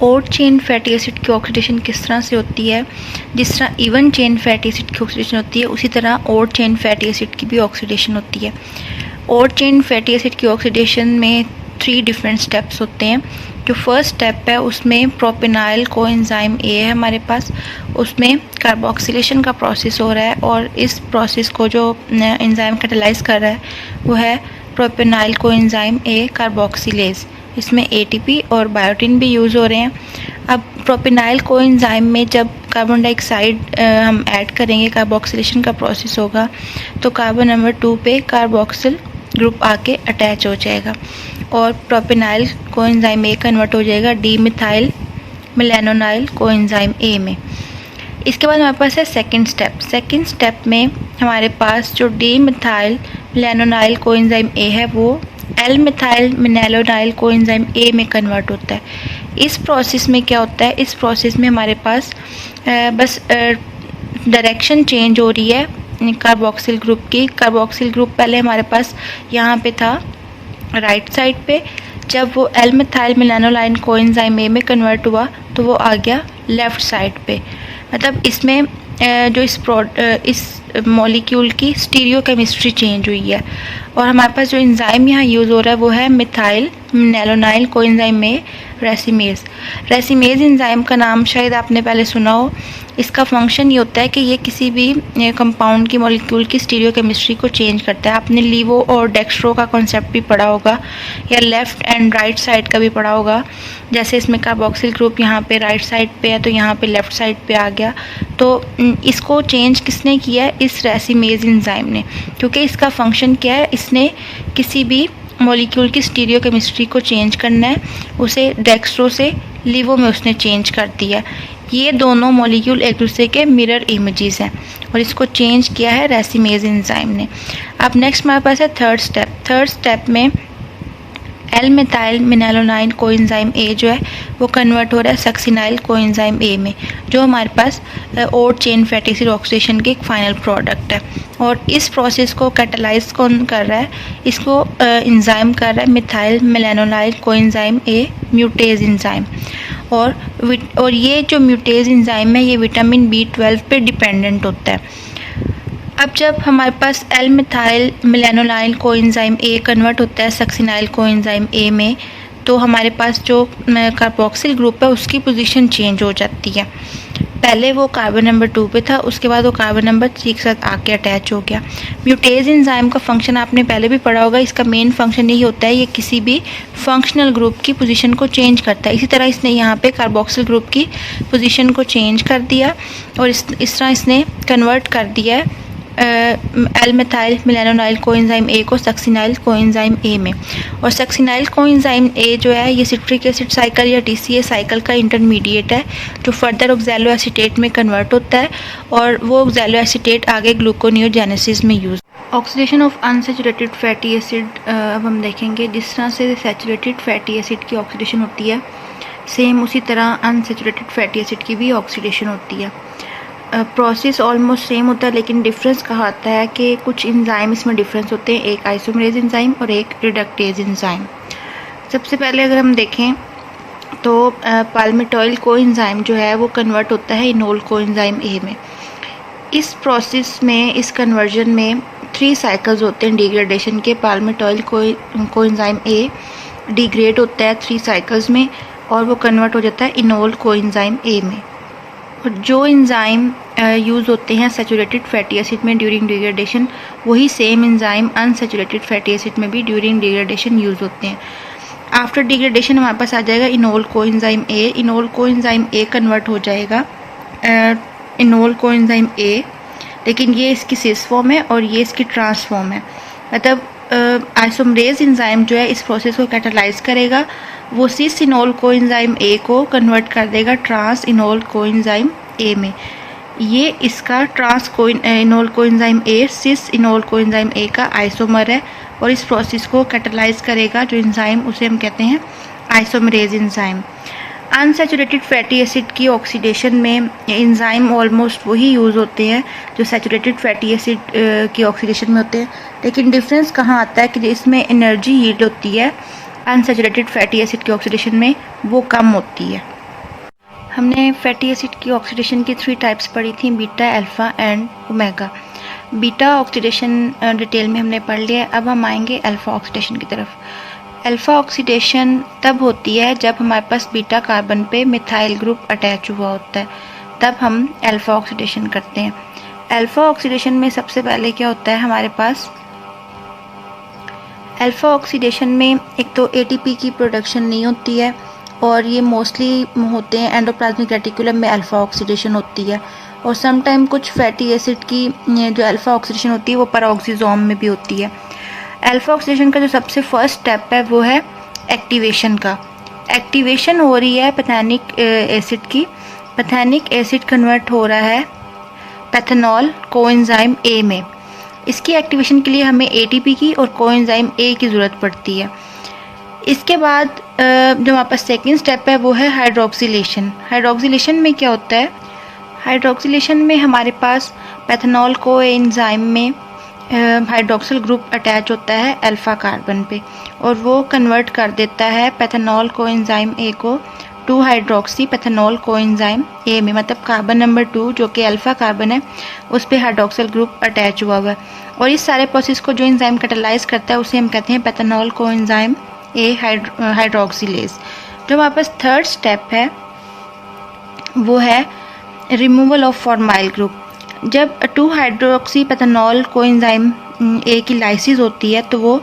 Odd chain fatty acid की oxidation किस तरह से होती है, जिस तरह इवन चेन फैटी एसिड की ऑक्सीडेशन होती है उसी तरह ओड चेन फैटी एसिड की भी ऑक्सीडेशन होती है। ओड चेन फैटी एसिड की ऑक्सीडेशन में 3 डिफरेंट स्टेप्स होते हैं। जो फर्स्ट स्टेप है उसमें प्रोपेनाइल कोएंजाइम ए है हमारे पास, उसमें कार्बोक्सिलेशन का प्रोसेस हो रहा है और इस प्रोसेस को जो एंजाइम कैटालाइज कर रहा है वो है प्रोपेनाइल कोएंजाइम ए कार्बोक्सिलेज। इसमें एटीपी और बायोटिन भी यूज़ हो रहे हैं। अब प्रोपेनाइल कोएंजाइम में जब कार्बन डाइऑक्साइड हम ऐड करेंगे, कार्बोक्सिलेशन का प्रोसेस होगा तो कार्बन नंबर 2 पे कार्बोक्सिल ग्रुप आके अटैच हो जाएगा और प्रोपेनाइल कोएंजाइम ए कन्वर्ट हो जाएगा D methyl malonyl coenzyme A में। इसके बाद हमारे पास है सेकंड स्टेप। सेकंड स्टेप में हमारे पास जो डी मिथाइल मिलेनोनाइल कोएंजाइम ए है वो L methyl malonyl coenzyme A में कन्वर्ट होता है। इस प्रोसेस में क्या होता है, इस प्रोसेस में हमारे पास बस डायरेक्शन चेंज हो रही है कार्बोक्सिल ग्रुप की। कार्बोक्सिल ग्रुप पहले हमारे पास यहाँ पे था राइट साइड पे, जब वो L methyl malonyl coenzyme A में कन्वर्ट हुआ तो वो आ गया लेफ़्ट साइड पे। मतलब इसमें जो इस मॉलिक्यूल की स्टीरियो केमिस्ट्री चेंज हुई है और हमारे पास जो एंजाइम यहाँ यूज़ हो रहा है वो है मिथाइल मिलेनोनाइल कोएंजाइम ए रेसिमेज। रेसिमेज एंजाइम का नाम शायद आपने पहले सुना हो। इसका फंक्शन ये होता है कि ये किसी भी कंपाउंड की मॉलिक्यूल की स्टीरियो केमिस्ट्री को चेंज करता है। आपने लीवो और डेक्स्ट्रो का कॉन्सेप्ट भी पढ़ा होगा या लेफ़्ट एंड राइट साइड का भी पढ़ा होगा। जैसे इसमें कार्बोक्सिल ग्रुप यहाँ पे राइट साइड पे है तो यहाँ पे लेफ़्ट साइड पे आ गया, तो इसको चेंज किसने किया है, इस रेसिमेज एंजाइम ने। क्योंकि इसका फंक्शन क्या है, इसने किसी भी मॉलिक्यूल की स्टीरियो केमिस्ट्री को चेंज करना है, उसे डेक्स्ट्रो से लीवो में उसने चेंज कर दिया। ये दोनों मॉलिक्यूल एक दूसरे के मिरर इमेजेस हैं और इसको चेंज किया है रेसिमेज एंजाइम ने। अब नेक्स्ट हमारे पास है थर्ड स्टेप। थर्ड स्टेप में एल मिथाइल मिलेनोनाइल कोएंजाइम ए जो है वो कन्वर्ट हो रहा है सक्सिनाइल कोएंजाइम ए में, जो हमारे पास odd chain fatty acid oxidation के एक फाइनल प्रोडक्ट है। और इस प्रोसेस को कैटालाइज कौन कर रहा है, इसको एंजाइम कर रहा है methyl malonyl coenzyme A mutase enzyme. और ये जो म्यूटेज एंजाइम है ये विटामिन B12 पे डिपेंडेंट होता है। अब जब हमारे पास L methyl malonyl coenzyme A convert होता है सक्सिनाइल कोएंजाइम ए में तो हमारे पास जो कार्बोक्सिल ग्रुप है उसकी पोजीशन चेंज हो जाती है। पहले वो कार्बन नंबर 2 पे था, उसके बाद वो कार्बन नंबर 3 के साथ आके अटैच हो गया। म्यूटेज एंजाइम का फंक्शन आपने पहले भी पढ़ा होगा। इसका मेन फंक्शन यही होता है, ये किसी भी फंक्शनल ग्रुप की पोजीशन को चेंज करता है। इसी तरह इसने यहाँ पे कार्बोक्सिल ग्रुप की पोजीशन को चेंज कर दिया और इस तरह इसने कन्वर्ट कर दिया है एल मिथाइल मिलेनोनाइल कोएंजाइम ए को सक्सिनाइल कोएंजाइम ए में। और सक्सिनाइल कोएंजाइम ए जो है ये सिट्रिक एसिड साइकिल या TCA साइकिल का इंटरमीडिएट है जो फर्दर ऑक्सैलो एसीटेट में कन्वर्ट होता है और वो ऑक्सैलो एसीटेट आगे ग्लूकोनियोजेनेसिस में use. Oxidation of unsaturated fatty acid अब हम देखेंगे। जिस तरह से सैचुरेटेड फैटी एसिड की ऑक्सीडेशन होती है सेम उसी तरह अनसैचुरेटेड फैटी एसिड की भी ऑक्सीडेशन होती है। प्रोसेस ऑलमोस्ट सेम होता है लेकिन डिफरेंस कहा आता है कि कुछ एंजाइम इसमें डिफरेंस होते हैं, एक आइसोमरेज एंजाइम और एक रिडक्टेज एंजाइम। सबसे पहले अगर हम देखें तो पाल्मिटॉइल कोएंजाइम जो है वो कन्वर्ट होता है इनोल कोएंजाइम ए में। इस प्रोसेस में, इस कन्वर्जन में 3 साइकिल्स होते हैं डिग्रेडेशन के। पाल्मिटॉइल कोएंजाइम ए डिग्रेड होता है 3 साइकिल्स में और वो कन्वर्ट हो जाता है इनोल कोएंजाइम ए में। और जो एंजाइम यूज़ होते हैं सैचुरेटेड फैटी एसिड में ड्यूरिंग डिग्रेडेशन, वही same enzyme unsaturated fatty acid में भी ड्यूरिंग डिग्रेडेशन यूज़ होते हैं। आफ्टर डिग्रेडेशन हमारे पास आ जाएगा enol coenzyme A. Enol coenzyme A convert हो जाएगा इनोल कोएंजाइम ए, लेकिन ये इसकी सिस फॉर्म है और ये इसकी ट्रांस फॉर्म है। मतलब आइसोमरेज एंजाइम जो है इस प्रोसेस को कैटालाइज करेगा, वो सिस इनोल कोएंजाइम ए को कन्वर्ट कर देगा ट्रांस इनोल कोएंजाइम ए में। ये इसका trans enol coenzyme A cis enol coenzyme A का आइसोमर है और इस प्रोसेस को कैटालाइज करेगा जो एंजाइम, उसे हम कहते हैं isomerase enzyme. Unsaturated fatty acid की ऑक्सीडेशन में एंजाइम ऑलमोस्ट वही यूज़ होते हैं जो सैचुरेटेड फैटी एसिड की ऑक्सीडेशन में होते हैं, लेकिन डिफरेंस कहाँ आता है कि इसमें एनर्जी यील्ड होती है अनसैचुरेटेड फैटी एसिड की ऑक्सीडेशन में वो कम होती है। हमने फैटी एसिड की ऑक्सीडेशन की 3 टाइप्स पढ़ी थी, beta, alpha and omega. Beta oxidation detail में हमने पढ़ लिया। अब हम आएंगे अल्फ़ा ऑक्सीडेशन की तरफ। अल्फ़ा ऑक्सीडेशन तब होती है जब हमारे पास बीटा कार्बन पे मिथाइल ग्रुप अटैच हुआ होता है, तब हम अल्फ़ा ऑक्सीडेशन करते हैं। अल्फ़ा ऑक्सीडेशन में सबसे पहले क्या होता है हमारे पास, अल्फ़ा ऑक्सीडेशन में एक तो एटीपी की प्रोडक्शन नहीं होती है और ये मोस्टली होते हैं एंडोप्लाज्मिक रेटिकुलम में अल्फ़ा ऑक्सीडेशन होती है, और सम टाइम कुछ फैटी एसिड की जो अल्फ़ा ऑक्सीडेशन होती है वो पैरोक्सिसोम में भी होती है। अल्फ़ा ऑक्सीडेशन का जो सबसे फर्स्ट स्टेप है वो है एक्टिवेशन का। एक्टिवेशन हो रही है पैथेनिक एसिड की। पैथेनिक एसिड कन्वर्ट हो रहा है पैथेनॉल कोएंजाइम ए में। इसकी एक्टिवेशन के लिए हमें एटीपी की और कोएंजाइम ए की ज़रूरत पड़ती है। इसके बाद जो हमारे पास सेकेंड स्टेप है वो है हाइड्रोक्सिलेशन। हाइड्रोक्सिलेशन में क्या होता है, हाइड्रोक्सिलेशन में हमारे पास पैथेनॉल कोएंजाइम में हाइड्रोक्सिल ग्रुप अटैच होता है अल्फ़ा कार्बन पे, और वो कन्वर्ट कर देता है पैथेनॉल कोएंजाइम ए को 2 हाइड्रोक्सी पैथेनॉल कोएंजाइम ए में। मतलब कार्बन नंबर 2 जो कि अल्फ़ा कार्बन है उस पे हाइड्रोक्सिल ग्रुप अटैच हुआ हुआ है, और इस सारे प्रोसेस को जो एंजाइम कैटालाइज करता है उसे हम कहते हैं पैथेनॉल कोएंजाइम ए हाइड्रोक्सिलेज। जो हमारे पास थर्ड स्टेप है वो है रिमूवल ऑफ फॉर्माइल ग्रुप। जब 2 हाइड्रोक्सी पैथेनॉल कोएंजाइम ए की लाइसिस होती है तो वो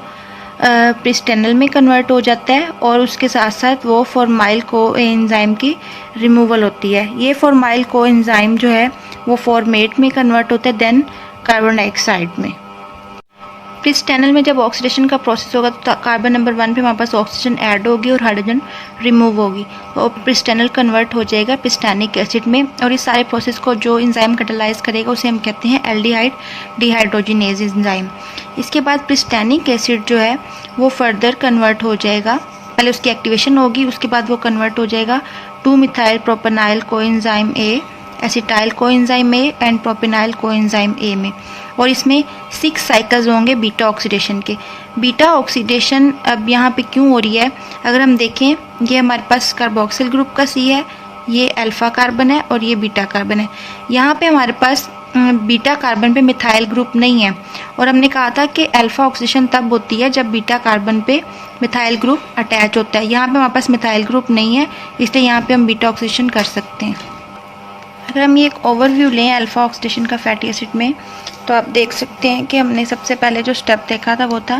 प्रिस्टेनल में कन्वर्ट हो जाता है, और उसके साथ साथ वो फॉर्माइल कोएंजाइम की रिमूवल होती है। ये फॉर्माइल कोएंजाइम जो है वो फॉर्मेट में कन्वर्ट होता है देन कार्बन डाइऑक्साइड में। प्रिस्टेनल में जब ऑक्सीडेशन का प्रोसेस होगा तो कार्बन नंबर 1 पे हमारे पास ऑक्सीजन ऐड होगी और हाइड्रोजन रिमूव होगी, तो प्रिस्टेनल कन्वर्ट हो जाएगा प्रिस्टैनिक एसिड में, और इस सारे प्रोसेस को जो एंजाइम कैटालाइज करेगा उसे हम कहते हैं एल्डिहाइड डिहाइड्रोजिनेज एंजाइम। इसके बाद प्रिस्टैनिक एसिड जो है वो फर्दर कन्वर्ट हो जाएगा, पहले उसकी एक्टिवेशन होगी, उसके बाद वो कन्वर्ट हो जाएगा 2 methyl propionyl coenzyme A, acetyl coenzyme A and propionyl coenzyme A में, और इसमें 6 साइकिल्स होंगे बीटा ऑक्सीडेशन के। बीटा ऑक्सीडेशन अब यहाँ पे क्यों हो रही है, अगर हम देखें ये हमारे पास कार्बोक्सिल ग्रुप का सी है, ये अल्फ़ा कार्बन है और ये बीटा कार्बन है। यहाँ पे हमारे पास बीटा कार्बन पे मिथाइल ग्रुप नहीं है, और हमने कहा था कि अल्फ़ा ऑक्सीडेशन तब होती है जब बीटा कार्बन पे मिथाइल ग्रुप अटैच होता है। यहाँ पे हमारे पास मिथाइल ग्रुप नहीं है, इसलिए यहाँ पे हम बीटा ऑक्सीडेशन कर सकते हैं। अगर हम ये एक ओवरव्यू लें अल्फ़ा ऑक्सीडेशन का फैटी एसिड में, तो आप देख सकते हैं कि हमने सबसे पहले जो स्टेप देखा था वो था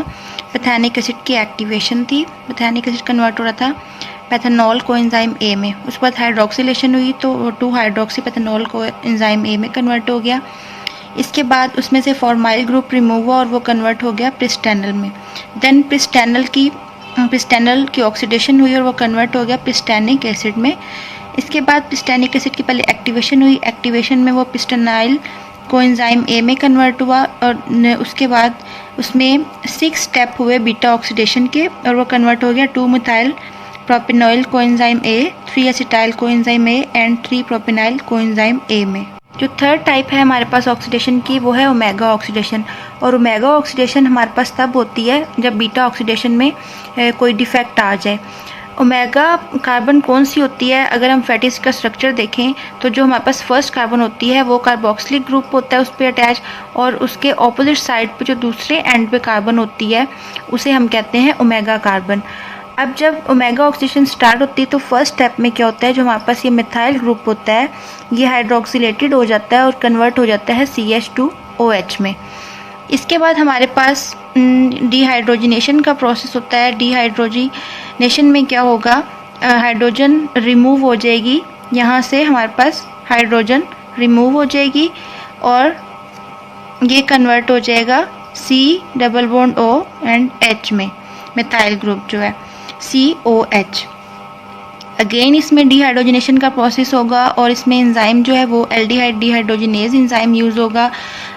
पैथेनिक एसिड की एक्टिवेशन थी। पैथेनिक एसिड कन्वर्ट हो रहा था पैथेनॉल कोएंजाइम ए में, उसके बाद हाइड्रोक्सिलेशन हुई तो 2 हाइड्रोक्सी पैथेनॉल कोएंजाइम ए में कन्वर्ट हो गया। इसके बाद उसमें से फॉर्माइल ग्रुप रिमूव हुआ और वो कन्वर्ट हो गया प्रिस्टेनल में। देन प्रिस्टेनल की ऑक्सीडेशन हुई और वो कन्वर्ट हो गया प्रिस्टैनिक एसिड में। इसके बाद प्रिस्टैनिक एसिड की पहले एक्टिवेशन हुई, एक्टिवेशन में वो प्रिस्टेनाइल कोएंजाइम ए में कन्वर्ट हुआ, और उसके बाद उसमें 6 स्टेप हुए बीटा ऑक्सीडेशन के, और वो कन्वर्ट हो गया 2 methyl propanoyl coenzyme A, 3 acetyl coenzyme A and 3 propionyl coenzyme A में। जो थर्ड टाइप है हमारे पास ऑक्सीडेशन की वो है ओमेगा ऑक्सीडेशन, और ओमेगा ऑक्सीडेशन हमारे पास तब होती है जब बीटा ऑक्सीडेशन में कोई डिफेक्ट आ जाए। ओमेगा कार्बन कौन सी होती है, अगर हम फैटी एसिड का स्ट्रक्चर देखें तो जो हमारे पास फर्स्ट कार्बन होती है वो कार्बोक्सिलिक ग्रुप होता है उस पर अटैच, और उसके ऑपोजिट साइड पे जो दूसरे एंड पे कार्बन होती है उसे हम कहते हैं ओमेगा कार्बन। अब जब ओमेगा ऑक्सीडेशन स्टार्ट होती है तो फर्स्ट स्टेप में क्या होता है, जो हमारे पास ये मिथाइल ग्रुप होता है ये हाइड्रोक्सिलेटेड हो जाता है और कन्वर्ट हो जाता है CH2OH में। इसके बाद हमारे पास डिहाइड्रोजिनेशन का प्रोसेस होता है। डिहाइड्रोजिनेशन में क्या होगा, हाइड्रोजन रिमूव हो जाएगी, यहाँ से हमारे पास हाइड्रोजन रिमूव हो जाएगी और ये कन्वर्ट हो जाएगा C+O एंड H में, मिथाइल ग्रुप जो है COH। अगेन इसमें डिहाइड्रोजिनेशन का प्रोसेस होगा और इसमें एंजाइम जो है वो एल्डिहाइड डिहाइड्रोजिनेज एंजाइम यूज़ होगा।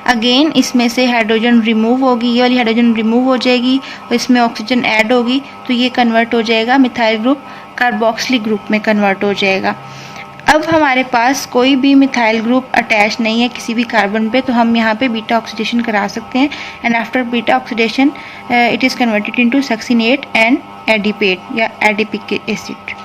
अगेन इसमें से हाइड्रोजन रिमूव होगी, ये वाली हाइड्रोजन रिमूव हो जाएगी और इसमें ऑक्सीजन ऐड होगी, तो ये कन्वर्ट हो जाएगा मिथाइल ग्रुप कार्बोक्सिलिक ग्रुप में कन्वर्ट हो जाएगा। अब हमारे पास कोई भी मिथाइल ग्रुप अटैच नहीं है किसी भी कार्बन पे, तो हम यहाँ पे बीटा ऑक्सीडेशन करा सकते हैं। And after beta oxidation it is converted into succinate and adipate या एडिपिक एसिड।